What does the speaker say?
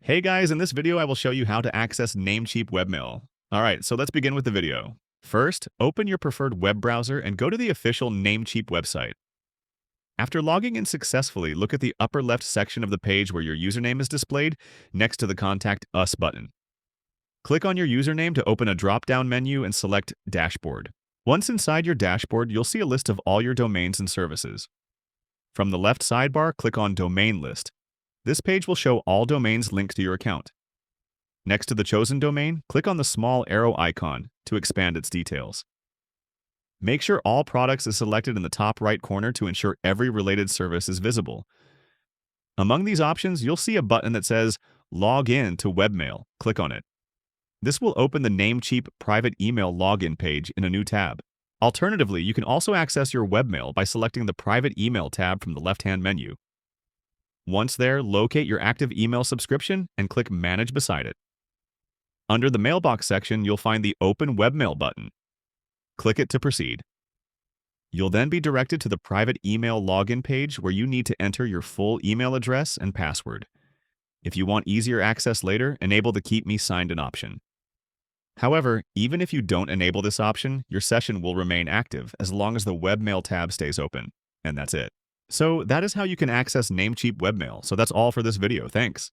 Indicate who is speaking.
Speaker 1: Hey guys, in this video I will show you how to access Namecheap Webmail. Alright, so let's begin with the video. First, open your preferred web browser and go to the official Namecheap website. After logging in successfully, look at the upper left section of the page where your username is displayed, next to the Contact Us button. Click on your username to open a drop-down menu and select Dashboard. Once inside your dashboard, you'll see a list of all your domains and services. From the left sidebar, click on Domain List. This page will show all domains linked to your account. Next to the chosen domain, click on the small arrow icon to expand its details. Make sure All Products is selected in the top right corner to ensure every related service is visible. Among these options, you'll see a button that says Log in to Webmail. Click on it. This will open the Namecheap private email login page in a new tab. Alternatively, you can also access your webmail by selecting the Private Email tab from the left-hand menu. Once there, locate your active email subscription and click Manage beside it. Under the Mailbox section, you'll find the Open Webmail button. Click it to proceed. You'll then be directed to the private email login page where you need to enter your full email address and password. If you want easier access later, enable the Keep Me Signed In option. However, even if you don't enable this option, your session will remain active as long as the Webmail tab stays open. And that's it. So that is how you can access Namecheap Webmail. So that's all for this video. Thanks.